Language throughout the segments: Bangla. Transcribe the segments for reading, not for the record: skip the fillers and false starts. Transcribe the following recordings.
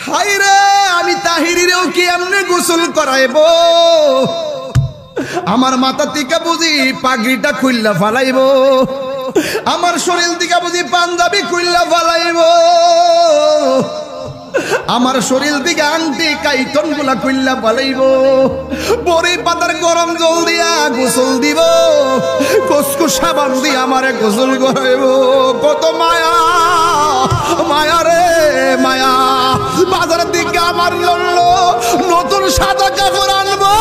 হায়রে আমি তাহিরিরেও কি এমনি গোসল করাইব? আমার মাথা থেকে বুঝি পাগড়িটা খুললা ফালাইব, আমার শরীর থেকে বুঝি পাঞ্জাবি খুললা ফালাইব, আমার শরীর দিকে আংটি কাইতন গুলা খুললা ফালাইব, বড়ি পাতার গরম জল দিয়া গোসল দিব, কসকু সাবান দিয়ে আমারে গোসল করাইব। কত মায়া মায়া রে মায়া। বাজারের দিকে আমার জন্য নতুন সাদা কাপড় আনবো,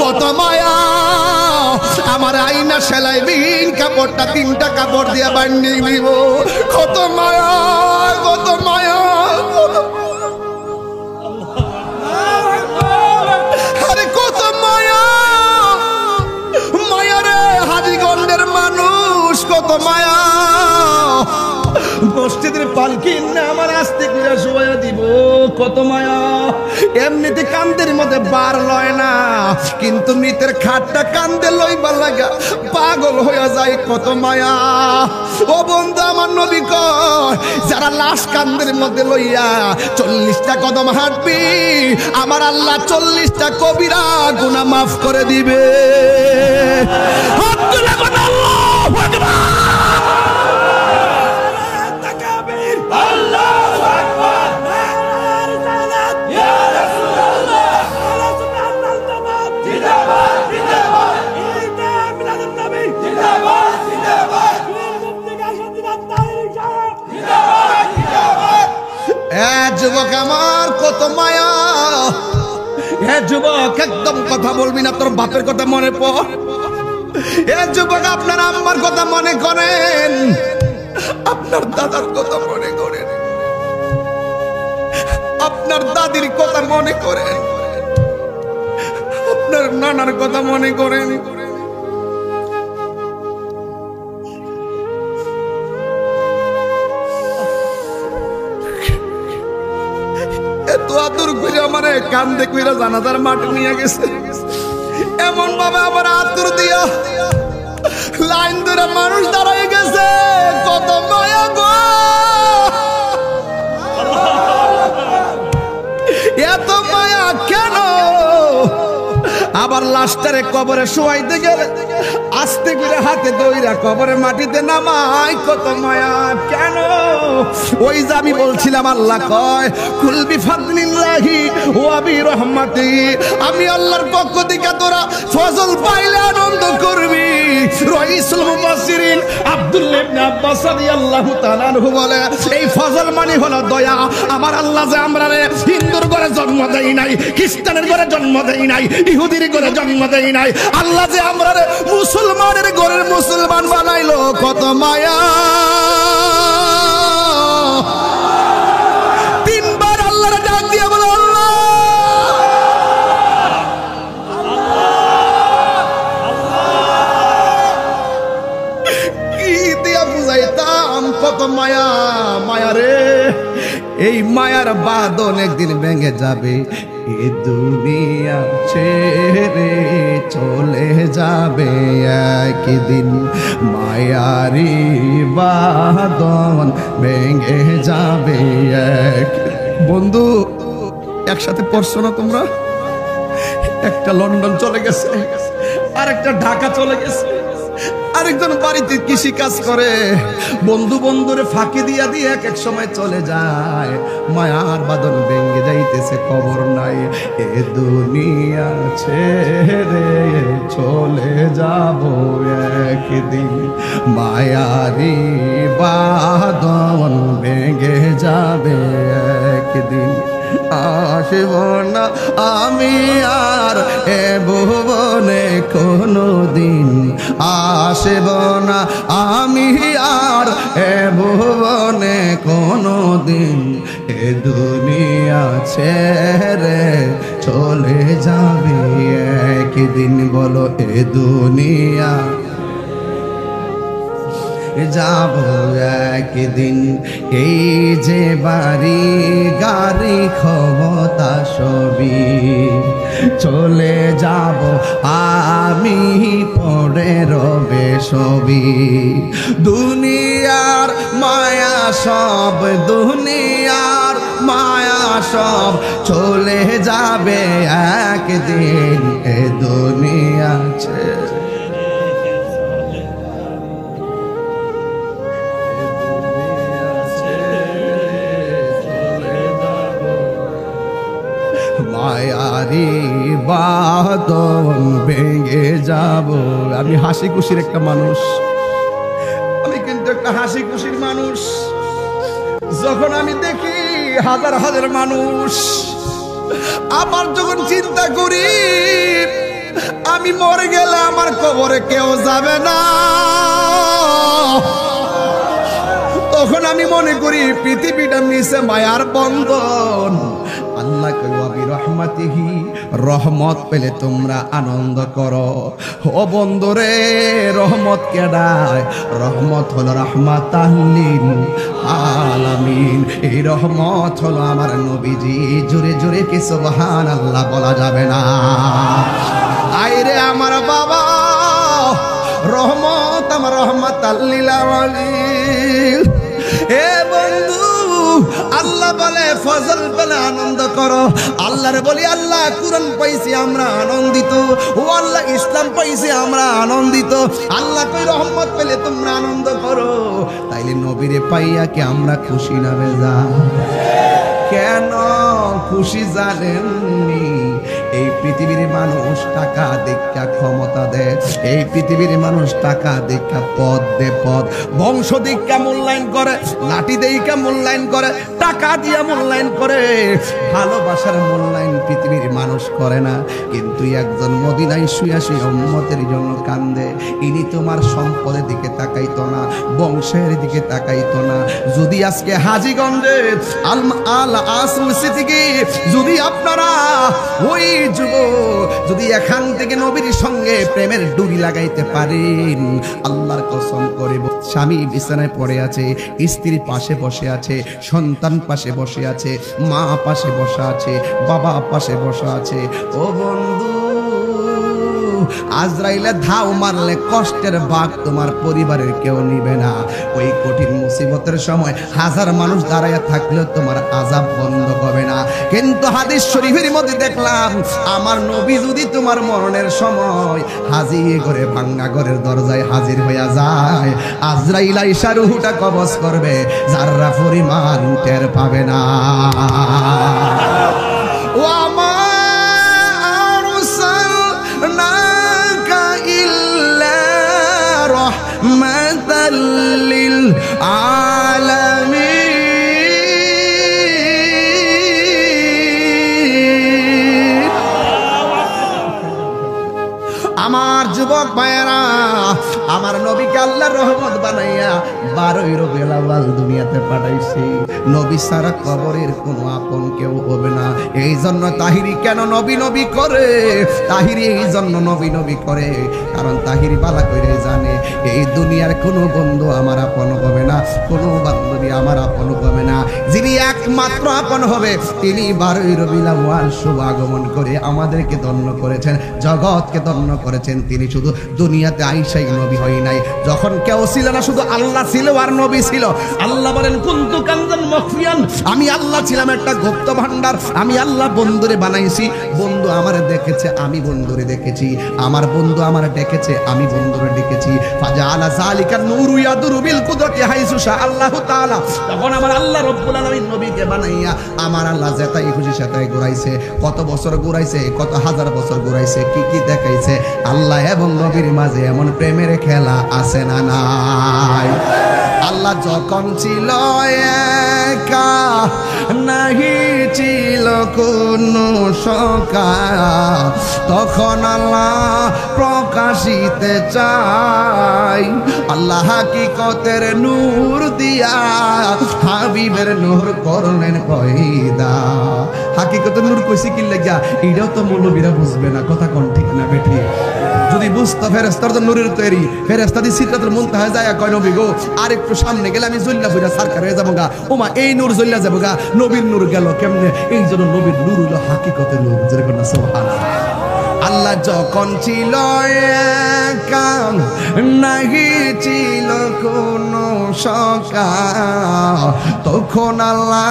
কত মায়া। আমার আইনা সেলাইবিন কাপড়টা 3টা কাপড় দিয়া বানিয়ে নিব, কত মায়া কত মায়া। আরে কত মায়া মায়া রে হাজীগঞ্জের মানুষ, কত মায়া। মসজিদের পালকি না আমার আস্তে করে শোয়া দিব, কত মায়া। এমনিতে কান্দের মধ্যে বার লয় না, কিন্তু মৃতের খাটটা কান্দে লইবার লাগা পাগল হয়ে যায়, কত মায়া। ও বন্ধু আমার নবী কয়, যারা লাশ কান্দের মধ্যে লইয়া 40টা কদম হাঁটবি, আমার আল্লাহ 40টা কবিরা গুনাহ মাফ করে দিবে। আল্লাহু আকবার। যুবক আমার কত মায়া। হে যুবক একদম কথা বলবি না, তোর বাপের কথা মনে পড়। হে যুবক আপনার আম্মার কথা মনে করেন, আপনার দাদার কথা মনে করেন, আপনার দাদির কথা মনে করেন, আপনার নানার কথা মনে করেন। এত আদর করে আমারে কান্দে কইরা জানাজার মাঠে নিয়ে গেছে, এমন ভাবে আমার আদর দিয়া লাইন ধরে মানুষ দাঁড়ায় গেছে, কত মায়া গো। এত মায়া কেন? আবার লাশটারে কবরে শোয়াইতে গেলে আস্তে করে হাতে দইরা কবরে মাটিতে নামাই, কত মায়া কেন? ওই যে আমি বলছিলাম আল্লাহ কয় কুল বিফাদলিল্লাহি ওয়া বিরহমাতিহি, আমি আল্লাহর পক্ষ থেকে তোরা ফজল পাইলে আনন্দ করবি। রাইসুল মুফাসসিরিন আব্দুল্লাহ ইবনে আব্বাস রাদিয়াল্লাহু তাআলা আনহু বলে, এই ফজল মানে হলো দয়া। আমার আল্লাহ যে আমরারে হিন্দুর ঘরে জন্ম দেই নাই, খ্রিস্টানের ঘরে জন্ম দেই নাই, ইহুদির ঘরে জন্ম দেই নাই, আল্লাহ যে আমরারে মুসলমানের ঘরের মুসলমান বানাইলো, কত মায়া। 3বার আল্লাহর ডাক দিয়ে বলো আল্লাহ। কি দিয়া বুঝাইতাম কত মায়া মায়া রে। এই মায়ার বাঁধন একদিন ভেঙে যাবে, এ দুনিয়া ছেড়ে চলে যাবে একদিন। মায়ারি বাঁধন ভেঙে যাবে এক। বন্ধু একসাথে পড়ছো না তোমরা? একটা লন্ডন চলে গেছে, আরেকটা ঢাকা চলে গেছে, আরেকজন বাড়িতে কৃষি কাজ করে, বন্ধু বন্ধুরে ফাঁকি দিয়া দিয়ে এক এক সময় চলে যায়। মায়ার বাঁধন ভেঙে যাইতেছে, খবর নাই। এ দুনিয়া ছেড়ে চলে যাব একদিন, মায়ারি বাঁধন ভেঙে যাবে একদিন। আসব না আমি আর এ ভুবনে কোনো দিন, আসব না আমি আর এ ভুবনে কোনো দিন। এ দুনিয়া ছেড়ে চলে যাবে একদিন। বলো এ দুনিয়া যাব একদিন। এই যে বাড়ি গাড়ি ক্ষমতা সবই চলে যাব আমি, পড়ে রবে সবই। দুনিয়ার মায়া সব দুনিয়ার মায়া সব চলে যাবে একদিন এ দুনিয়া ছেড়ে। মায়ারি বাঁধন ভেঙে যাব। আমি হাসি খুশির একটা মানুষ, আমি কিন্তু একটা হাসি খুশির মানুষ। যখন আমি দেখি হাজার হাজার মানুষ, আবার যখন চিন্তা করি আমি মরে গেলে আমার কবরে কেউ যাবে না, তখন আমি মনে করি পৃথিবীটা নিচে মায়ার বন্ধন। আল্লাহ কই রহমাতিহি, রহমত পেলে তোমরা আনন্দ করো। ও বন্ধুরে, রহমত কেডায়? রহমত হলো রাহমাতাল লিল আলামিন। এই রহমত হলো আমার নবীজি। জোরে জোরে কি সুবহানাল্লাহ বলা যাবে না? আইরে আমার বাবা, রহমত আমার রহমাতাল লিল আলামিন। এ বন্ধু, আল্লাহ বলে ফজল পেলে আনন্দ করো। আল্লাহর বলি আল্লাহ কুরআন পাইছি আমরা আনন্দিত, ও আল্লাহ ইসলাম পাইছি আমরা আনন্দিত। আল্লাহ কই রহমত পেলে তোমরা আনন্দ করো। তাইলে নবীরে পাইয়া কি আমরা খুশি না বেজা? কেন খুশি জানেননি? এই পৃথিবীর মানুষ টাকা দেখা ক্ষমতা দেয়, এই পৃথিবীর মানুষ টাকা দেখা পদ দে পদ, বংশ দেখা মূল্যায়ন করে, লাঠি দেখা মূল্যায়ন করে, টাকা দিয়া মূল্যায়ন করে, ভালোবাসার মূল্যায়ন পৃথিবীর মানুষ করে না। কিন্তু একজন মদিনায় শুয়ে শুয়ে উম্মতের জন্য কান্দে, ইনি তোমার সম্পদের দিকে তাকাইতো না, বংশের দিকে তাকাইতো না। যদি আজকে হাজীগঞ্জে আল আসল সিটিকে যদি আপনারা ওই যুব যদি এখান থেকে নবীর সঙ্গে প্রেমের ডুরি লাগাইতে পারেন, আল্লাহর কসম করে স্বামী বিছানায় পড়ে আছে, স্ত্রী পাশে বসে আছে, সন্তান পাশে বসে আছে, মা পাশে বসা আছে, বাবা পাশে বসা আছে, ও বন্ধু আজরাইলে ধাও মারলে কষ্টের ভাগ তোমার পরিবারের কেউ নিবে না। ওই কঠিন মুসিবতের সময় হাজার মানুষ দাঁড়াইয়া থাকলেও তোমার আযাব বন্ধ হবে না। কিন্তু হাদিস শরীফের মধ্যে দেখলাম আমার নবী যদি তোমার মরণের সময় হাজির করে ভাঙ্গা ঘরের দরজায় হাজির হইয়া যায়, আজরাইল আইসা রূহটা কবজ করবে, যারা পরিমাণ টের পাবে না। ও আমার লিল আলামিন। আমার যুবক ভাইয়েরা, আমার নবীকে আল্লাহর রহমত বানাইয়া 12 রবিউল আউয়াল দুনিয়াতে পাঠাইছি। নবী ছাড়া কবরের কোনো আপন কেউ হবে না। এই জন্য তাহিরি কেন নবী নবী করে? তাহিরি এই জন্য নবী নবী করে কারণ তাহিরি বালা কইরে জানে এই দুনিয়ার কোনো বন্ধু আমার আপন হবে না, কোনো বান্ধবী আমার আপন হবে না। যিনি একমাত্র আপন হবে তিনি 12 রবিউল আউয়াল শুভ আগমন করে আমাদেরকে ধন্য করেছেন, জগৎকে ধন্য করেছেন। তিনি শুধু দুনিয়াতে আইসাই নবী হয় নাই, যখন কেউ ছিল না শুধু আল্লাহ ছিল আর নবী ছিল। আল্লাহ বলেন কুনতু কানজান মখফিয়ান, আমি আল্লাহ ছিলাম একটা গুপ্ত ভান্ডার। আমি আল্লাহ বন্ধুরে বানাইছি, বন্ধু আমারে দেখেছে, আমি বন্ধুরে দেখেছি, আমার বন্ধু আমারে ডেকেছে, আমি বন্ধুরে ডেকেছি। ফাজাআলা যালিকা নূরু ইয়াদুরু বিল কুদরতি হাইসু শা আল্লাহু তাআলা। তখন আমার আল্লাহ রব্বুল আলামিন নবীকে বানাইয়া আমার আল্লাহ যেটাই খুশি সেটাই ঘুরাইছে। কত বছর ঘুরাইছে, কত হাজার বছর ঘুরাইছে, কি কি দেখাইছে। আল্লাহ এবং নবীর মাঝে এমন প্রেমের খেলা আছে না নাই? আল্লাহ যখন ছিল একা, নাহি ছিল কোনো সকা, তখন আল্লাহ প্রকাশিতে চাই। আল্লাহ হাকিকতের নূর দিয়া হাবিবের নূর করলেন পয়দা। হাকিকতের নূর কইছি কি লাগিয়া, এটাও তো মৌলবীরা বুঝবে না, কথা কোন ঠিক না বেঠি? যদি বুঝতো ফেরেশতার তো নূরের তৈরি, ফেরেশতা দি সিদরাতুল মুনতাহা যায় কয় নবী গো আর একটু সামনে গেলে আমি জ্বললা ফিরা সরকার হয়ে যাবো গা। ওমা এই নূর জ্বললা যাবো গা, নবীর নূর গেল কেমনে? এই জন্য নবীর নূর হলো হাকিকতের নূর। যেরকম না সুবহানাল্লাহ। আল্লাহ যখন ছিল একা, নাহি ছিল কোনো সকা, তখন আল্লাহ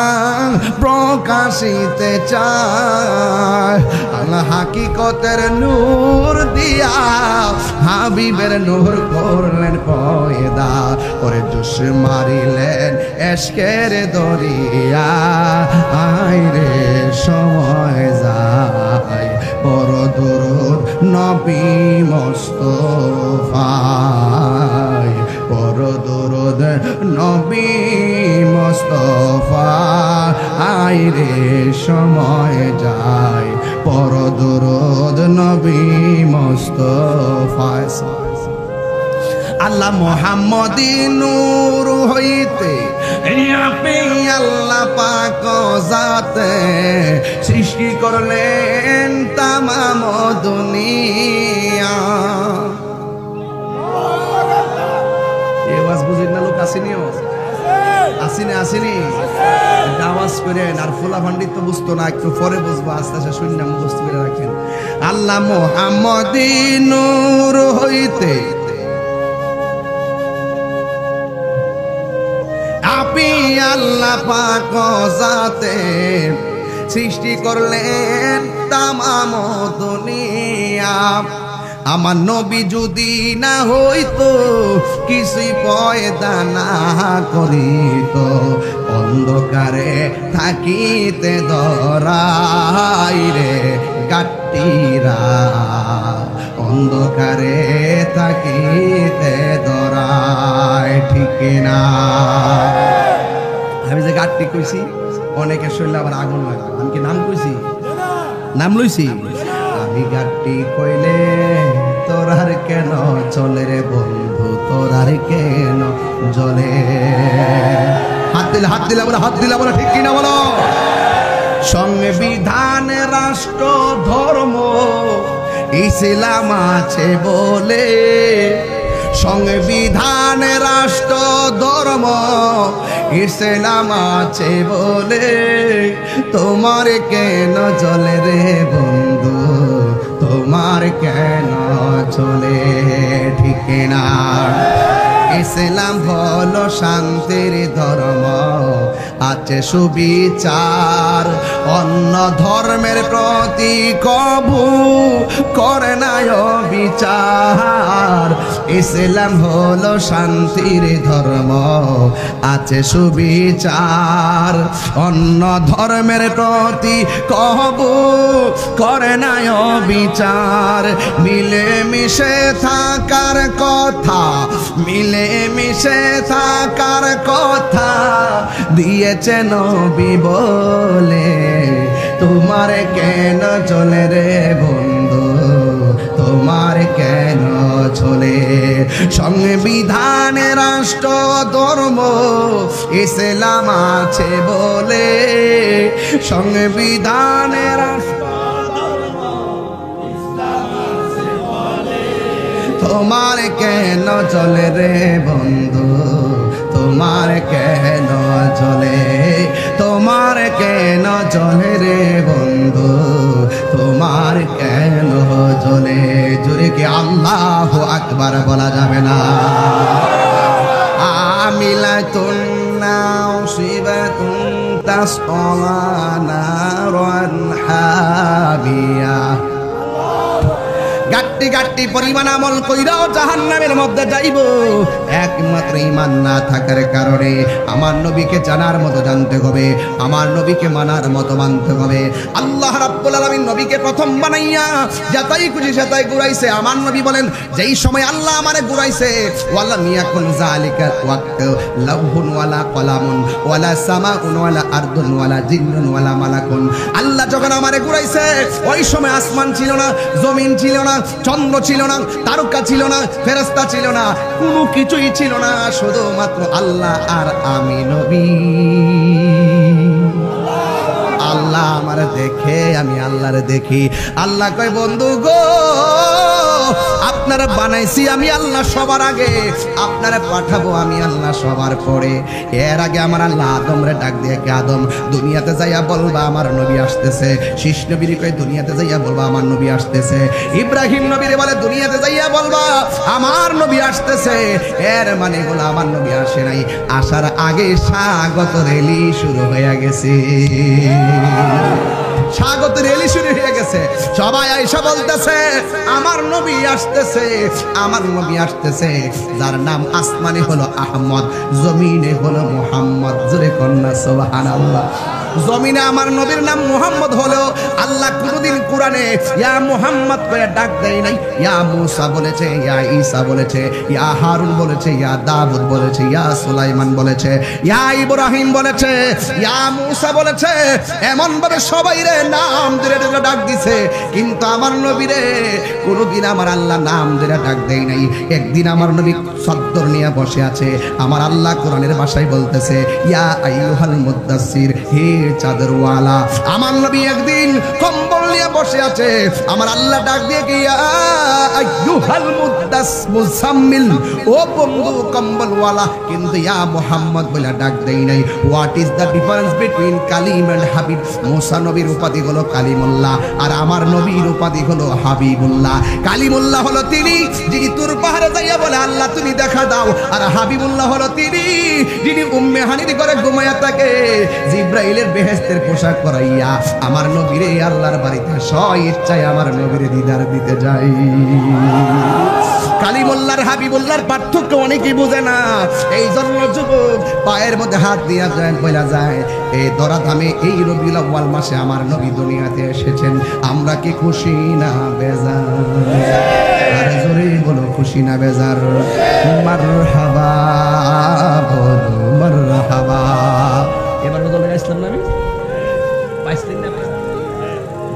প্রকাশ আসিতে চায় আল্লাহ হাকিকতের নূর দিয়া হাবিবের নূর করলেন পয়দা ওরে জোশ মারিলেন এশকের দরিয়া আইরে সময় যায় বড় দরুদ নবী মুস্তাফায় বড় দরুদ নবী মুস্তাফা আইরে সময় যায় বড় দরুদ নবী মুস্তাফা আল্লাহ মুহাম্মদী নূর হইতে আপনি আল্লাহ পাক জাতে সৃষ্টি করলেন তামাম দুনিয়া এই আওয়াজ বুঝেন না লোক আসেনিও আসেনি আওয়াজ করেন আর ফুলা ভান্ডিত তো বুঝতো না একটু পরে বুঝবো আস্তে আস্তে শুনে মুখস্থ করে রাখেন আল্লাহ মুহাম্মদী নূর হইতে আপনি আল্লাহ পাক জাতে সৃষ্টি করলেন তামাম দুনিয়া আমার নবী যদি না হইতো কিছুই পয়দা না করিত অন্ধকারে থাকিতে ধরাই রে গাট্টিরা অন্ধকারে থাকিতে ধরায় ঠিক না আমি যে গাট্টি কইছি অনেকে শুনলে আবার আগুন লাগে আমি কি নাম কইছি নাম লইছি আমি গাট্টি কইলে তোরার কেন চলে রে বন্ধু তোরার কেন জলে হাত দিলা বলো ঠিক কিনা বলো সংবিধান রাষ্ট্র ধর্ম ইসলাম আছে বলে সংবিধান রাষ্ট্র ধর্ম ইসলাম আছে বলে তোমার কেন চলে রে বন্ধু তোমার কেন চলে ঠিক না ইসলাম হলো শান্তির ধর্ম আছে সুবিচার অন্য ধর্মের প্রতি কবু করে না বিচার ইসলাম হলো শান্তির ধর্ম আছে সুবিচার অন্য ধর্মের প্রতি কবু করে না বিচার মিলে মিশে থাকার কথা মিলে মিশে থাকার কথা দিয়েছে নবী বলে তোমার কেন চলে রে বন্ধু তোমার কেন চলে সংবিধান রাষ্ট্র ধর্ম ইসলাম আছে বলে সংবিধান রাষ্ট্র তোমার কেন চলে রে বন্ধু তোমার কেন চলে তোমার কেন চলে রে বন্ধু তোমার কেন চলে জোরে কি আল্লাহু আকবার বলা যাবে না আমিলাতুন নাসিবাতুন তাসলা নারান হাবিয়া গাট্টি গাট্টি পরিমাণ আমল কইরাও জাহান্নামের মধ্যে যাইব একমাত্র ঈমান না থাকার কারণে আমার নবীকে জানার মতো জানতে হবে আমার নবীকে মানার মতো মানতে হবে আল্লাহ রাব্বুল আলামিন নবীকে প্রথম বানাইয়া যাতাই খুশি সেটাই ঘুরাইছে আমার নবী বলেন যেই সময় আল্লাহ আমারে ঘুরাইছে ওয়ালা মিয়াকুন যালিকা ওয়াক্ত লাহুন ওয়ালা কলামুন ওয়ালা সামাউন ওয়ালা আরদুন ওয়ালা জিন্নুন ওয়ালা মালাকুন আল্লাহ যখন আমারে ঘুরাইছে ওই সময় আসমান ছিল না জমিন ছিল না চন্দ্র ছিল না তারকা ছিল না ফেরেশতা ছিল না কোনো কিছুই ছিল না শুধুমাত্র আল্লাহ আর আমি নবী আল্লাহ আমার দেখে আমি আল্লাহরে দেখি। আল্লাহ কয় বন্ধু গো, আপনারা বানাইছি আমি আল্লাহ সবার আগে, আপনারা পাঠাবো আমি আল্লাহ সবার পরে। এর আগে আমার আল্লাহ আদমরে ডাক দিয়ে, কে আদম দুনিয়াতে যাইয়া বলবা আমার নবী আসতেছে। শীষ নবীর কয় দুনিয়াতে যাইয়া বলবা আমার নবী আসতেছে। ইব্রাহিম নবীরে বলে দুনিয়াতে যাইয়া বলবা আমার নবী আসতেছে। এর মানে হলো আমার নবী আসে নাই, আসার আগে স্বাগত রেলি শুরু হয়ে গেছে। স্বাগত রেলি শুরু হয়ে গেছে। সবাই আয়েশা বলতেছে আমার নবী আসতেছে, আমার নবী আসতেছে। যার নাম আসমানে হলো আহমদ, জমিনে হলো মুহাম্মদ। জোরে কন্যা সুবহানাল্লাহ। জমিনে আমার নবীর নাম মুহাম্মদ হলো, আল্লাহ কোনদিন কোরআনে ইয়া মুহাম্মদ করে ডাক দেয় নাই। ইয়া মুসা বলেছে, ইয়া ঈসা বলেছে, ইয়া হারুন বলেছে, ইয়া দাউদ বলেছে, ইয়া সুলাইমান বলেছে, ইয়া ইব্রাহিম বলেছে, ইয়া মুসা বলেছে। এমন ভাবে সবাই রে নাম ধরে ধরে ডাক দিছে, কিন্তু আমার নবীরে কোনদিন আমার আল্লাহ নাম ধরে ডাক দেয় নাই। একদিন আমার নবী সদ্দর নিয়ে বসে আছে, আমার আল্লাহ কোরআনের ভাষায় বলতেছে ইয়া আইয়ুহাল মুদ্দাসসির, হে চাদরওয়ালা। আমার নবী একদিন কম্বল নিয়ে বসে আছে, আমার আল্লাহ ডাক দিয়ে কি ইয়া আইয়ুহাল মুজাম্মিল, ও বন্ধু কম্বলওয়ালা, কিন্তু ইয়া মুহাম্মদ বলে ডাক দেই নাই। What is the difference between Kalim and Habib? মুসা নবীর উপাধি হলো কালিমুল্লাহ, আর আমার নবীর উপাধি হলো হাবিবুল্লাহ। কালিমুল্লাহ হলো তিনি যিনি তুর পাহাড়ে যাইয়া বলে আল্লাহ তুমি দেখা দাও, আর হাবিবুল্লাহ হলো তিনি যিনি উম্মে হানির ঘরে ঘুমায়া থাকে, জিব্রাইলের বেহেশতের পোশাক পরাইয়া আমার নবীরে আল্লাহর বাড়িতে স্ব ইচ্ছায় আমার নবীরে দিদার দিতে যাই। কালিমুল্লাহর হাবিবুল্লাহর পার্থক্য অনেকেই বোঝে না। এই জন্য যুবক পায়ের মধ্যে হাত দিয়া যায়, বলা যায় এই দরাধামে এই রবিউল আউয়াল মাসে আমার নবী দুনিয়াতে এসেছেন। আমরা কি খুশি না বেজার? আরে জোরে বলো খুশি না বেজার? মারহাবা বলো মারহাবা। এবার বদল গাইছিলাম না আমি, পাইছিলেন না?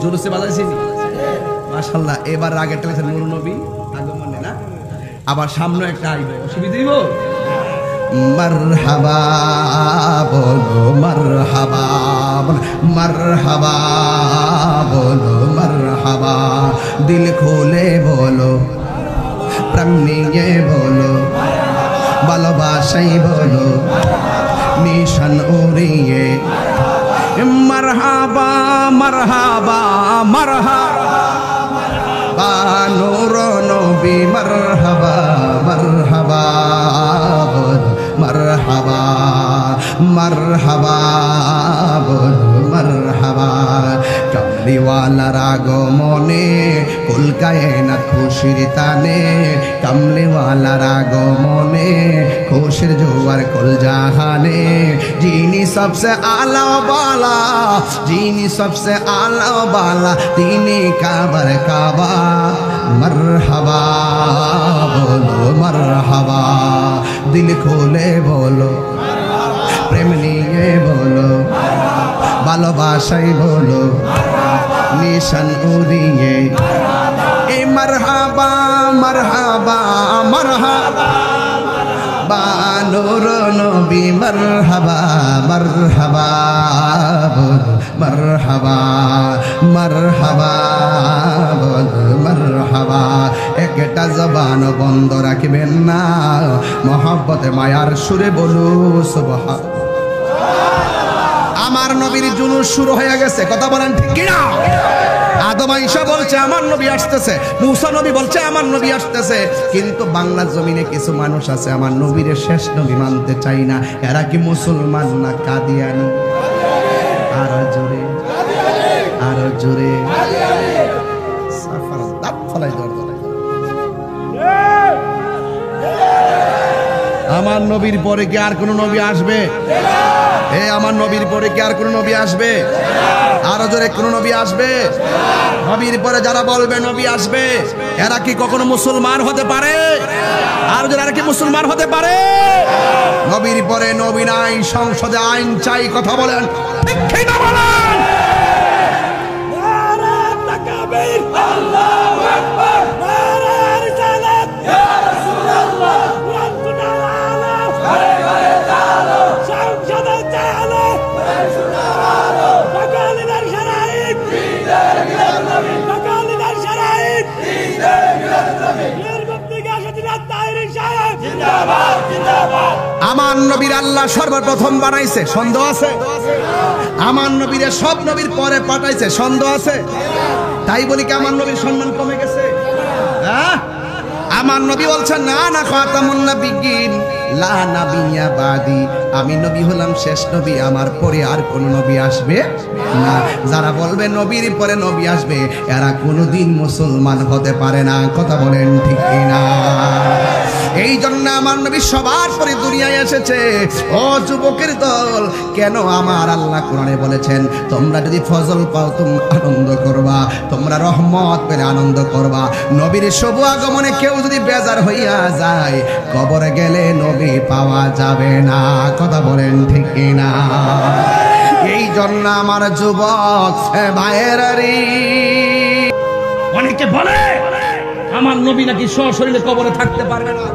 জোরসে বাজাইছি মাশাআল্লাহ। এবার আগেরটা হচ্ছে নূর নবী আগমনে না, আবার সামনে একটা আইবে, অসুবিধা হইব? মারহাবা বলো মারহাবা, মারহাবা বলো মারহাবা। দিল খুলে বলো, প্রাণ নিয়ে বলো, ভালোবাসাই বলো, নিশান উড়িয়ে মারহাবা মারহাবা মারহাবা নূর নবী মারহাবা মারহাবা মারহাবা মারহাবা মারহাবা। কামলিওয়ালার আগমনে কুল কায়নাত খুশির তানে, কামলিওয়ালার আগমনে খুশির জোয়ার কুল জাহানে। যিনি সবসে আলা বালা, যিনি সবসে আলা বালা, তিনি কাবার কাবা। মারহাবা বলো মারহাবা, দিল খুলে বলো, প্রেম নিয়ে বলো, ভালোবাসাই বলো, নিশান উড়িয়ে এ মারহাবা মারহাবা মারহাবা নূর নবী মারহাবা মারহাবা বলো মারহাবা মারহাবা বলো মারহাবা। একটা জবান বন্ধ রাখবেন না, মহব্বতে মায়ার সুরে বলো সুবহান। আমার নবীর জুলুস শুরু হয়ে গেছে, কথা বলেন ঠিক কিনা? আদম আয়েশা বলছে আমার নবী আসতেছে, মুসা নবী বলছে আমার নবী আসতেছে, কিন্তু বাংলার জমিনে কিছু মানুষ আছে আমার নবীর শেষ নবী মানতে চাই না। এরা কি মুসলমান না কাদিয়ানি? আরো জোরে আরো জোরে। সাফার দাঁত ফলাই দরদ। আমার নবীর পরে কি আর কোন নবী আসবে? এ আমার নবীর পরে কি আর কোন নবী আসবে? আরো জোরে কোন নবী আসবে? নবীর পরে যারা বলবে নবী আসবে, এরা কি কখনো মুসলমান হতে পারে? আর যারা কি মুসলমান হতে পারে? নবীর পরে নবী নাই, সংসদে আইন চাই, কথা বলেন ঠিক কি না বলেন? নারে তাকবীর, আল্লাহু আকবার, নারে রিসালাত, ইয়া রাসূলুল্লাহ, ওয়ান্তুনা আলা ঘরে ঘরে চালো, সংসদে চালো, সংসদে চালো, বাঙালিদের শরীয়ত আমার নবীর আল্লাহ সর্বপ্রথম বানাইছে, সন্দেহ আছে? আমার নবীরে সব নবীর পরে পাঠাইছে, সন্দেহ আছে? তাই বলি কি আমার নবীর সম্মান কমে গেছে? হ্যাঁ, আমার নবী বলছেন না না খাতামুন নাবিয়্যিন লা নাবিয়্যা বাদি, আমি নবী হলাম শেষ নবী, আমার পরে আর কোন নবী আসবে না। যারা বলবে নবীর পরে নবী আসবে, এরা কোনোদিন মুসলমান হতে পারে না। কথা বলেন ঠিক কিনা? এই জন্য আমার নবী সবার পরে দুনিয়ায় এসেছে। ও যুবকের দল, কেন আমার আল্লাহ কোরআনে বলেছেন তোমরা যদি ফজল পাও তোমরা আনন্দ করবা, তোমরা রহমত পেলে আনন্দ করবা। নবীর শুভ আগমনে কেউ যদি বেজার হইয়া যায়, কবরে গেলে নবী পাওয়া যাবে না। কথা বলেন ঠিক কিনা? এই জন্য আমার যুবক ভাইয়েরারি, অনেকে বলে আমার নবী নাকি সশরীরে কবরে থাকতে পারবে না।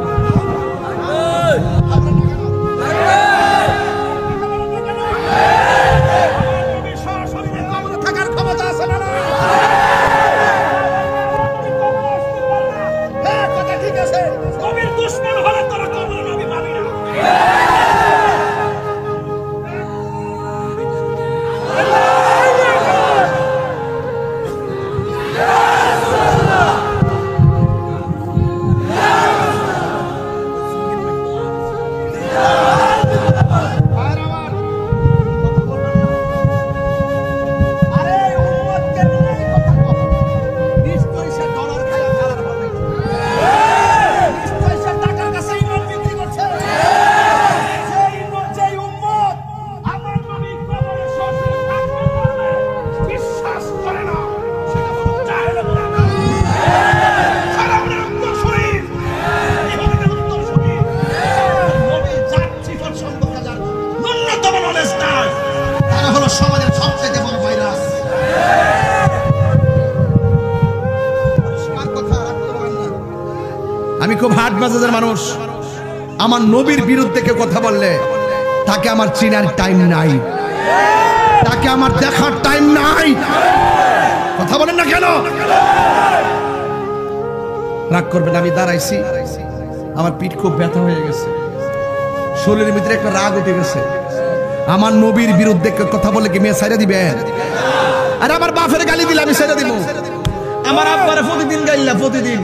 আমি খুব হাট বাজারের মানুষ। আমার নবীর বিরুদ্ধে কেউ কথা বললে তাকে আমার চিনার টাইম নাই, তাকে আমার দেখার টাইম নাই। কথা বলেন না কেন? রাগ করবেন, আমি দাঁড়াইছি, আমার পিঠ খুব ব্যথা হয়ে গেছে, শরীরের ভিতরে একটা রাগ উঠে গেছে। আমার নবীর বিরুদ্ধে কেউ কথা বলে কি মেয়ে ছাইড়া দিবেন? আর আমার বাপের গালি দিলে আমি ছাইড়া দিব? আমার আব্বারে প্রতিদিন গাইলা, প্রতিদিন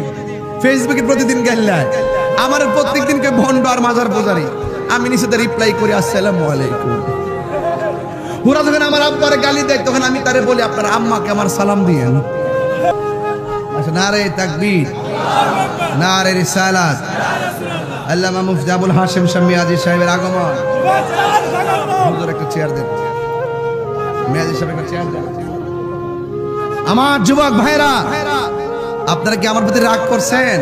ফেসবুকে প্রতিদিন গাইলা, আমার প্রত্যেকদিন কে ভন্ড আর মাজার পূজারি। আমি নিচে রিপ্লাই করি আসসালামু আলাইকুম। ওরা যখন আমার আব্বারে গালি দেয় তখন আমি তারে বলি আপনার আম্মাকে আমার সালাম দিয়েন। নারে তাকবীর, নারে রিসালাত। আল্লামা মুফতি আবুল হাশিম শামিয়াজি সাহেবের আগমন। হুজুর একটা চেয়ার দেন, মিয়াজি সাহেব একটা চেয়ার দেন। আমার যুবক ভাইরা, আপনারা কি আমার প্রতি রাগ করছেন?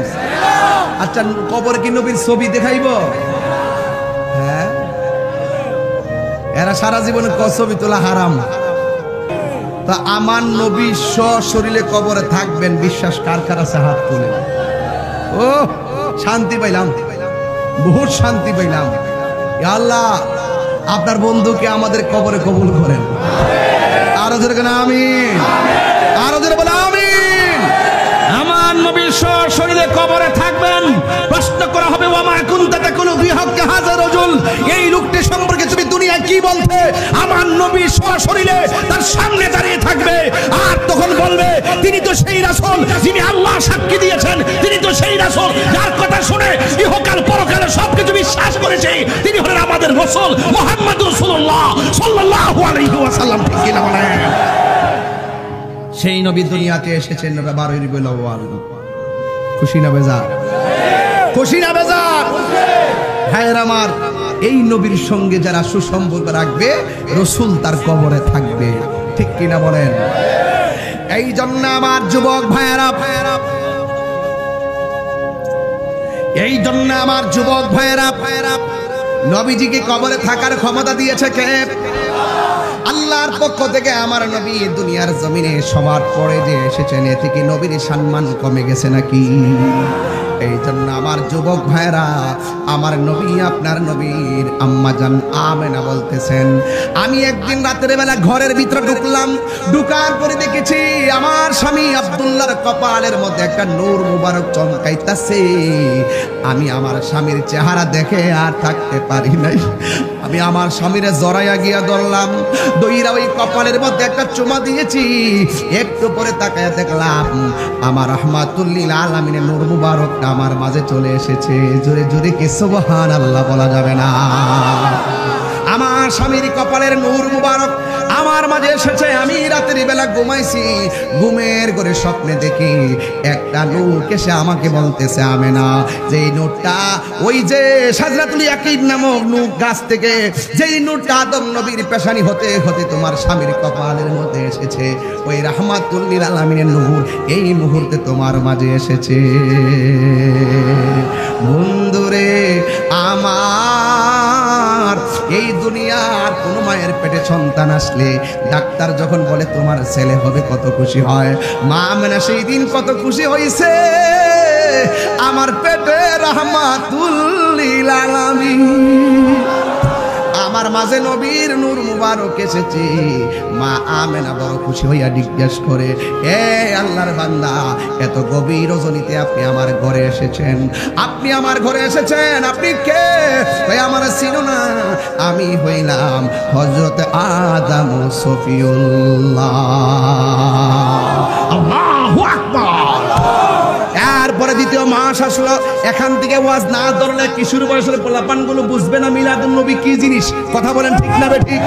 আচ্ছা, কবরে কি নবীর ছবি দেখাইব? হ্যাঁ, এরা সারা জীবনে ছবি তোলা হারাম। তা আমার নবী সশরীরে কবরে থাকবেন, বিশ্বাস কার কার আছে হাত তুলে? ও শান্তি পাইলাম, বহুত শান্তি পাইলাম। আল্লাহ আপনার বন্ধুকে আমাদের কবরে কবুল করেন। আরো জোরে কেন আমিন, আরো জোরে বলে আমিন। আমার নবী সশরীরে কবরে থাকবেন। প্রশ্ন করা হবে ওয়ামা কুনতা তাকুনু ফি হাক্কি হাযা রাজুল, এই লোকটি সম্পর্কে তুমি দুনিয়ায় কি বলতে? আমার নবী সশরীরে তার সামনে দাঁড়িয়ে থাকবে, আর তখন বলবে তিনি তো সেই রাসূল যিনি আল্লাহ সাক্ষী দিয়েছেন, তিনি তো সেই রাসূল যার কথা শুনে ইহকাল পরকালে সবকিছু বিশ্বাস করেছে, তিনি হলেন আমাদের রাসূল মুহাম্মদুর রাসূলুল্লাহ সাল্লাল্লাহু আলাইহি ওয়াসাল্লাম। ঠিক কি না বলেন? সেই নবী দুনিয়াতে এসেছেন 12 রবিউল আউয়াল। খুশি না বেজার? খুশি না বেজার? ভাইয়ের আমার, এই নবীর সঙ্গে যারা সুসম্পর্ক রাখবে, রাসূল তার কবরে থাকবে। ঠিক কি না বলেন? এই জন্য আমার যুবক ভাইয়েরা, এই জন্য আমার যুবক ভাইয়েরা, নবীজিকে কবরে থাকার ক্ষমতা দিয়েছে কে? আল্লাহর পক্ষ থেকে আমার নবী দুনিয়ার জমিনে সবার পরে যে এসেছেন, এ থেকে নবীর সম্মান কমে গেছে নাকি? এই জন্য আমার যুবক ভাইরা, আমার নবী আপনার নবীর আম্মা জান আমেনা বলতেছেন, আমি একদিন রাতের বেলা ঘরের ভিতরে ঢুকলাম, ঢুকার পরে দেখেছি আমার স্বামী আব্দুল্লাহর কপালের মধ্যে একটা নূর মুবারক চমকাইতাছে। আমি আমার স্বামীর চেহারা দেখে আর থাকতে পারি নাই। আমি আমার স্বামীরে জড়াইয়া গিয়া ধরলাম, দইরা ওই কপালের মধ্যে একটা চুমা দিয়েছি। একটু পরে তাকায়া দেখলাম আমার রাহমাতুল লিল আলামিনের নূর মুবারকটা আমার মাঝে চলে এসেছে। জোরে জোরে কি সুবহানাল্লাহ বলা যাবে না? আমার স্বামীর কপালের নূর মুবারক আমার মাঝে এসেছে। আমি রাতের বেলা ঘুমাইছি, ঘুমের ঘরে স্বপ্নে দেখি একটা নূর এসে আমাকে বলতেছে, আমেনা, যে নূরটা ওই যে সাজরাতুল ইয়াকিন নামক নূর গাছ থেকে যেই নূরটা আদম নবীর পেশানি হতে হতে তোমার স্বামীর কপালের মধ্যে এসেছে, ওই রাহমাতুল লিল আলামিনের নূর এই মুহূর্তে তোমার মাঝে এসেছে। বন্ধুরে আমার, এই দুনিয়ার কোন মায়ের পেটে সন্তান আসলে ডাক্তার যখন বলে তোমার ছেলে হবে, কত খুশি হয়। মা আমেনা সেই দিন কত খুশি হয়েছে, আমার পেটে রাহমাতুল লিল আলামিন, আমার মাঝে নবীর নূর মুবারক এসেছে। মা আমেনা বড় খুশি হইয়া জিজ্ঞেস করে, এ আল্লাহর বান্দা, এত গভীর রজনীতে আপনি আমার ঘরে এসেছেন, আপনি আমার ঘরে এসেছেন, আপনি কে? আমার চিনো না, আমি হইলাম হযরত আদম সফিউল্লাহ। আল্লাহু আকবার। এরপরে দ্বিতীয় মাস আসলো, এখান থেকে ওয়াজ না ধরলে কিশোর বয়সের পোলাপানগুলো বুঝবে না মিলাদুন নবী কি জিনিস। কথা বলেন ঠিক না বেঠিক?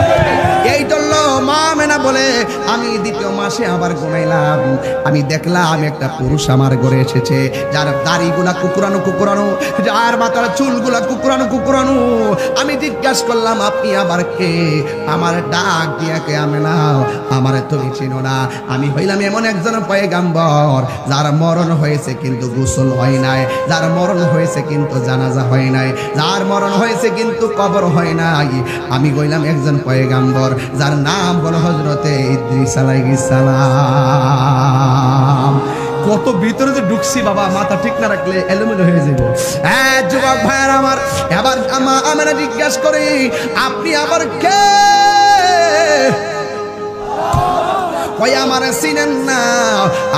এই ধরলো মা আমেনা বলে, আমি দ্বিতীয় মাসে আবার ঘুমাইলাম, আমি দেখলাম একটা পুরুষ আমার ঘরে এসেছে, যার দাড়িগুলা কুকুরানো কুকুরানো, যার মাথার চুলগুলা কুকুরানো কুকুরানো। আমি জিজ্ঞাসা করলাম, আপনি আবার কে? আমার ডাক দিয়া কে, আমেনা, আমারে তুমি চিনো না, আমি হইলাম এমন একজন পয়গাম্বর যার মরণ হয়েছে কিন্তু গোসল হয় নাই, যার মরণ হয়েছে কিন্তু জানাজা হয় নাই, যার মরণ হয়েছে কিন্তু কবর হয় নাই। আমি কইলাম একজন পয়গাম্বর যার নাম হলো হযরতে ইদ্রিস আলাইহিস সালাম। কত ভিতরে যে ঢুকছি বাবা, মাথা ঠিক না রাখলে এলোমেলো হয়ে যাব। হ্যাঁ যুবক ভাইয়ার আমার, এবার আমরা জিজ্ঞাসা করি, আপনি আবার কে? কই আমারে চিনেন না?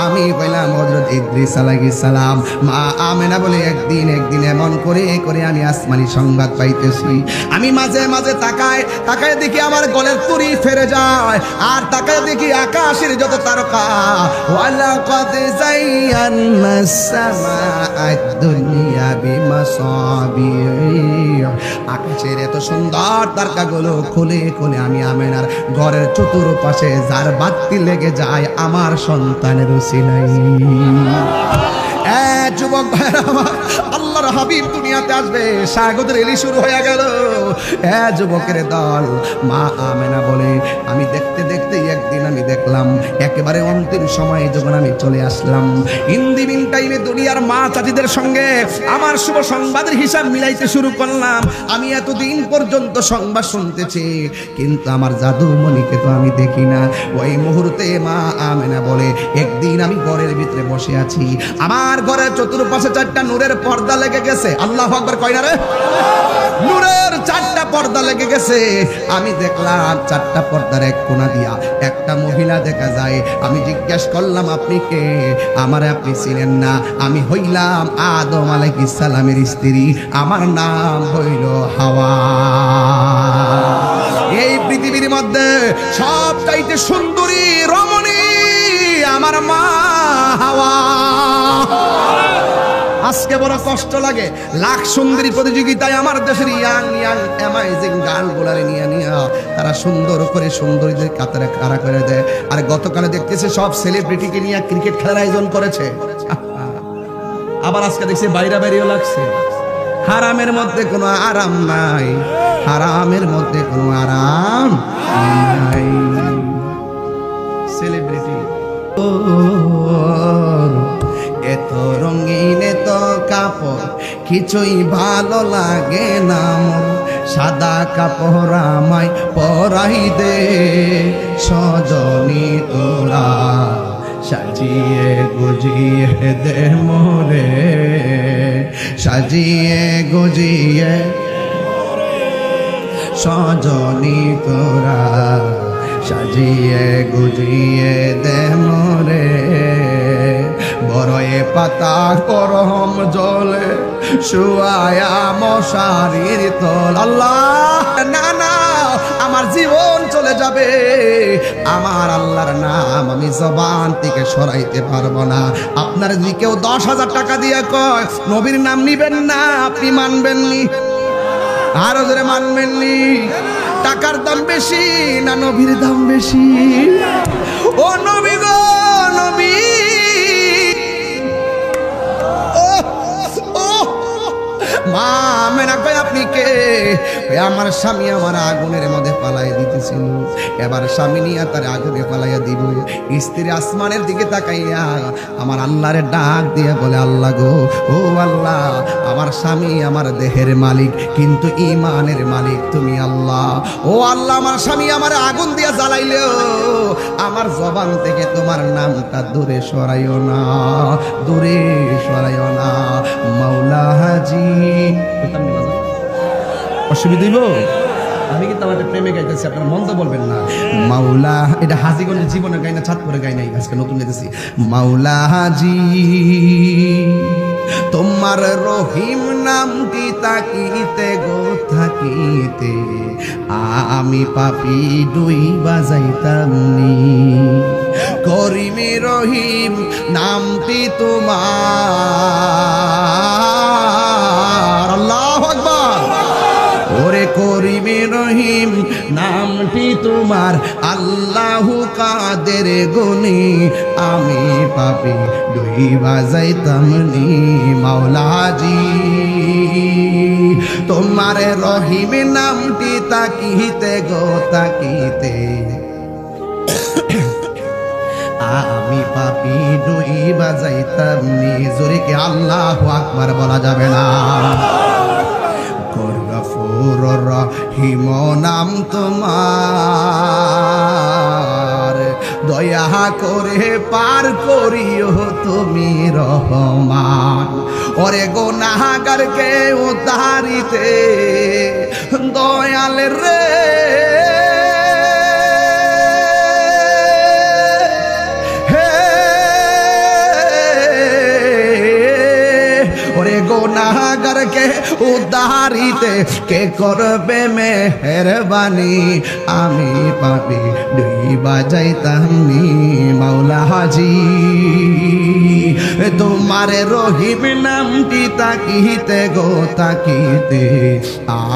আমি কইলাম হযরত ইদ্রিস আলাইহিস সালাম। মা আমেনা বলে, একদিন এমন করে করে আমি আসমানি সংবাদ পাইতেছি, আমি মাঝে মাঝে তাকায় দেখি আমার গলের তুরি ফেরে যায়, আর তাকায় দেখি আকাশের যত তারকা। ওয়ালাকাদ যায়্যানাস সামাআদ দুনিয়া বিমাসাবিহ, আকাশের এত সুন্দর তারকাগুলো খুলে খুলে আমি আমেনার ঘরের চতুর্পাশে যার বাতি লেগে যায় আমার সন্তানের উসিলাই। যুবক ভাইরা আমার, আল্লাহর হাবিব দুনিয়াতে আসবে, স্বাগতের এলি শুরু হয়ে গেল। যুবকের দল। মা আমেনা বলে, আমি দেখতে দেখতে একদিন আমি দেখলাম একেবারে অন্তিম সময়ে যখন আমি চলে আসলাম, ইন দি মিন টাইমে দুনিয়ার মা চাচিদের সঙ্গে আমার শুভ সংবাদের হিসাব মিলাইতে শুরু করলাম। আমি এতদিন পর্যন্ত সংবাদ শুনতেছি, কিন্তু আমার জাদুমণিকে তো আমি দেখি না। ওই মুহূর্তে মা আমেনা বলে, একদিন আমি ঘরের ভিতরে বসে আছি, আমার ঘরের চতুর্পাশে চারটা নূরের পর্দা লেগে গেছে। আল্লাহু আকবার কয় না রে? নূরের চারটা পর্দা লেগে গেছে। আমি দেখলাম চারটা পর্দার এক কোণা দিয়া একটা মহিলা দেখা যায়। আমি জিজ্ঞেস করলাম, আপনি কে? আমারে আপনি ছিলেন না, আমি হইলাম আদম আলাইহিস সালামের স্ত্রী, আমার নাম হইল হাওয়া। এই পৃথিবীর মধ্যে সবচাইতে সুন্দরী রমণী আমার মা হাওয়া। আজকে বড় কষ্ট লাগে, লাখ সুন্দরী প্রতিযোগিতায় আমার দেশের ইয়াং অ্যামাইজিং গার্লগুলারে নিয়ে তারা সুন্দর করে সুন্দরীদের কাতারে খাড়া করে দেয়। আর গতকালে দেখতেছে সব সেলিব্রিটিকে নিয়ে ক্রিকেট খেলার আয়োজন করেছে। আবার আজকে দেখছি বাইরেও লাগছে। হারামের মধ্যে কোনো আরাম নাই, হারামের মধ্যে কোনো আরাম নাই। সেলিব্রিটি এত রঙিন এত কাপড় কিছুই ভালো লাগে না মোর, সাদা কাপড় আমায় পরাই দে সজনী তোরা, সাজিয়ে গুজিয়ে দে মোরে, সাজিয়ে গুজিয়ে সজনী তোরা, সাজিয়ে গুজিয়ে দে মোরে, বড়য়ে পাতা করম জলে শুয়ায়া মশারির তল। আল্লাহ না না, আমার জীবন চলে যাবে, আমার আল্লাহর নাম আমি জবান থেকে সরাইতে পারবো না। আপনার যদি কেউ 10,000 টাকা দিয়ে কয় নবীর নাম নিবেন না, আপনি মানবেননি? আরো ধরে মানবেননি? টাকার দাম বেশি না নবীর দাম বেশি? ও নবী গো নবী, মা মেনা কই আপনি কে? আমার স্বামী আমার আগুনের মধ্যে পালাই দিতেছিল, এবার স্বামী নিয়ে তার আগুনে পালাইয়া দিব। স্ত্রী আসমানের দিকে তাকাইয়া আমার আল্লাহরে ডাক দিয়ে বলে, আল্লাহ গো, ও আল্লাহ, আমার স্বামী আমার দেহের মালিক কিন্তু ইমানের মালিক তুমি আল্লাহ। ও আল্লাহ, আমার স্বামী আমার আগুন দিয়ে জ্বালাইলেও আমার জবান থেকে তোমার নামটা দূরে সরাইও না, দূরে সরাইও না মাওলা হাজি। অসুবিধা হইব? আমি কিন্তু আমার প্রেমে গাইতেছি, আপনার মন্দ বলবেন না। মাওলা, এটা হাজিগঞ্জের জীবনে গাই না, চাঁদপুরে গাই নাই, আজকে নতুন গাইতেছি। মাওলা হাজি তোমার রহিম নামটি তাকিতে গো থাকিতে, আমি পাপি দুই বাজাইতাম নি। করিমি রহিম নামটি তোমার, আল্লাহু আকবার। ওরে করিমি রহিম নামটি তোমার, আল্লাহু কাদের গুনি, আমি পাপি দুই বাজাইতাম নি। মাওলাজি তোমার রহিম নামটি তাকিতে গো তাকিতে, আমি পাপি দুই বাজাইতাম নি। জোরে কি আল্লাহু আকবার বলা যাবে না? গফুর রহিম নাম তোমার, দয়া করে পার করিও তুমি রহমান। ওরে গুনাহগারকে উদ্ধারিতে দয়াল রে, গুনাহগারকে উদ্ধারিতে কে করবে মেহেরবানি, আমি পাপি দুই বাজাইতাম নি। মাওলা হাজি তোমার রহিম নামটি তাকিতে গো তাকিতে,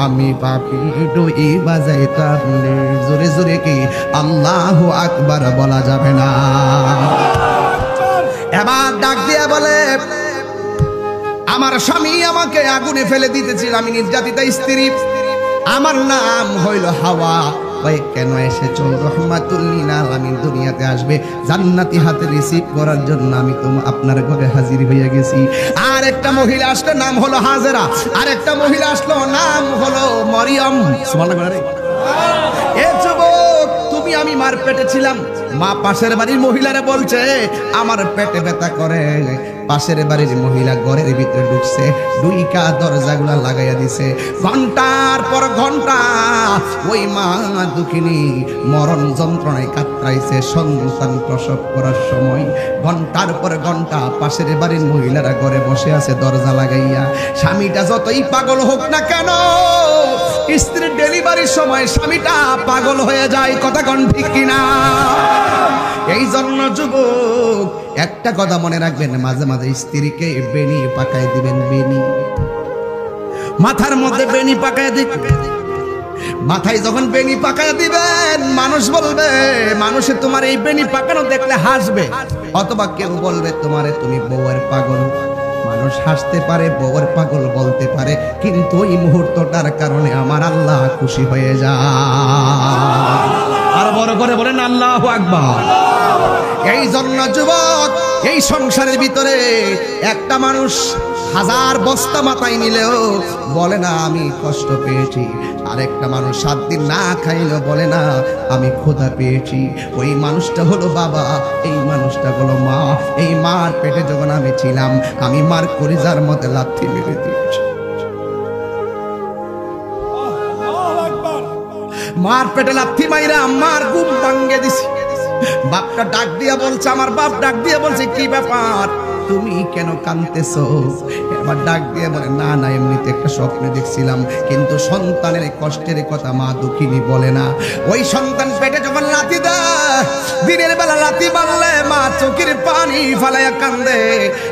আমি পাপি দুই বাজাইতাম নি। জোরে জোরে কি আল্লাহু আকবার বলা যাবে না? এবার ডাক দিয়া বলে, আমার স্বামী আমাকে আগুনে ফেলে দিতেছিল, আমি নির্যাতিতা স্ত্রী, আমার নাম হইল হাওয়া। ভাই কেন এসেছো? রহমাতুল লিল আলামিন দুনিয়াতে আসবে জান্নাতি হাতে রিসিভ করার জন্য আমি আপনার ঘরে হাজির হয়ে গেছি। আর একটা মহিলা আসলো, নাম হলো হাজেরা। আর একটা মহিলা আসলো, নাম হলো মরিয়ম। সুবহানাল্লাহ। এ যুবক, তুমি আমি মার পেটে ছিলাম, মা পাশের বাড়ির মহিলারে বলছে আমার পেটে ব্যথা করে। পাশের বাড়ির মহিলা ঘরের ভিতরে ঢুকছে, দুইটা দরজাগুলা লাগাইয়া দিছে। ঘন্টার পর ঘন্টা ওই মা দুঃখিনী মরণ যন্ত্রণায় কাতরাইছে সন্তান প্রসব করার সময়। ঘন্টার পর ঘন্টা পাশের বাড়ির মহিলারা ঘরে বসে আছে দরজা লাগাইয়া। স্বামীটা যতই পাগল হোক না কেন, স্ত্রীর ডেলিভারির সময় স্বামীটা পাগল হয়ে যায়। কথা কোন ঠিক কিনা? এই জন্য যুবক একটা কথা মনে রাখবেন, মাঝে মাঝে স্ত্রীকে বেনি পাকায় দিবেন। বেনি মাথার মধ্যে বেনি পাকায় দিবেন। মাথায় যখন বেনি পাকায় দিবেন, মানুষ বলবে, মানুষে তোমার এই বেনি পাকানো দেখলে হাসবে, অথবা কেউ বলবে তোমারে তুমি বউয়ের পাগল। মানুষ হাসতে পারে, বউয়ের পাগল বলতে পারে, কিন্তু ওই মুহূর্তটার কারণে আমার আল্লাহ খুশি হয়ে যায়। আর বড় করে বলেন আল্লাহু আকবার। এই জন্য যুবক, এই সংসারের ভিতরে একটা মানুষ 1000 বস্তা মাথায় নিলেও বলে না আমি কষ্ট পেয়েছি। আরেকটা মানুষ 7 দিন না খাইলেও বলে না আমি ক্ষুধা পেয়েছি। ওই মানুষটা হলো বাবা, এই মানুষটা হলো মা। এই মার পেটে যখন আমি ছিলাম, আমি মার কলিজার মধ্যে লাথি মেরে দিয়েছি। মার পেটে লাথি মাইরা মার ঘুম ভাঙ্গে দিছি। বাপটা ডাক দিয়া বলছে, আমার বাপ ডাক দিয়া বলছে কি ব্যাপার তুমি কেন কাঁদতেছো? এবার ডাক দিয়ে বলে না না এমনিতে একটা স্বপ্নে দেখছিলাম। কিন্তু সন্তানের কষ্টের কথা মা দুঃখিনী বলে না। ওই সন্তান পেটে যখন লাথি দেয়, দিনের বেলা লাথি মারলে মা চোখের পানি ফালাইয়া কান্দে।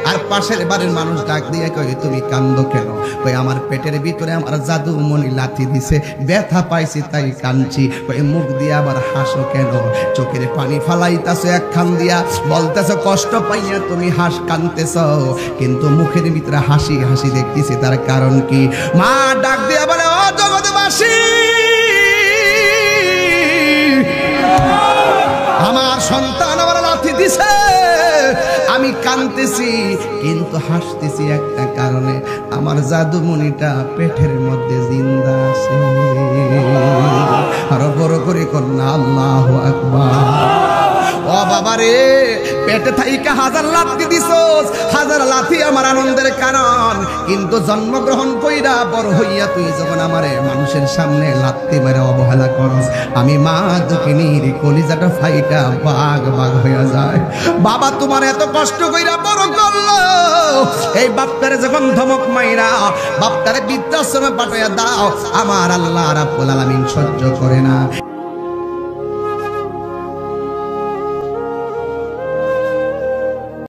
আর পাশের বাড়ির মানুষ ডাক দিয়ে কয় তুমি কান্দো কেন? কই আমার পেটের ভিতরে আমার জাদুমণি লাথি দিছে, ব্যথা পাইছি তাই কাঁদছি। কই মুখ দিয়ে আবার হাসো কেন? চোখের পানি ফালাইতাছো একখান দিয়া, বলতেছো কষ্ট পাইয়া তুমি কাঁদতেছ, কিন্তু মুখের ভিতরে হাসি হাসি দেখতেছি, তার কারণ কি? মা ডাক দিয়া বলে ও জগৎবাসী, আমার সন্তান আমার লাথি দিছে, আমি কাঁদতেছি কিন্তু হাসতেছি একটা কারণে, আমার জাদুমণিটা পেটের মধ্যে জিন্দা আছে। আরো বড় করে কন্যা আল্লাহু আকবার। ও বাবা রে, পেটে থাইকা 1000 লাথি দিছস, 1000 লাথি আমার আনন্দের কারণ। কিন্তু জন্মগ্রহণ কইরা বড় হইয়া তুই যখন আমারে মানুষের সামনে লাথি মেরে অবহেলা করস, আমি মা দুঃখিনীর কলিজাটা ফাইটা বাগ বাগ হইয়া যায়। বাবা তোমার এত কষ্ট কইরা বড় করলো, এই বাপটারে যখন ধমক মাইরা বাপটারে বৃদ্ধাশ্রমে পাঠাইয়া দাও, আমার আল্লাহ রাব্বুল আলামিন সহ্য করে না।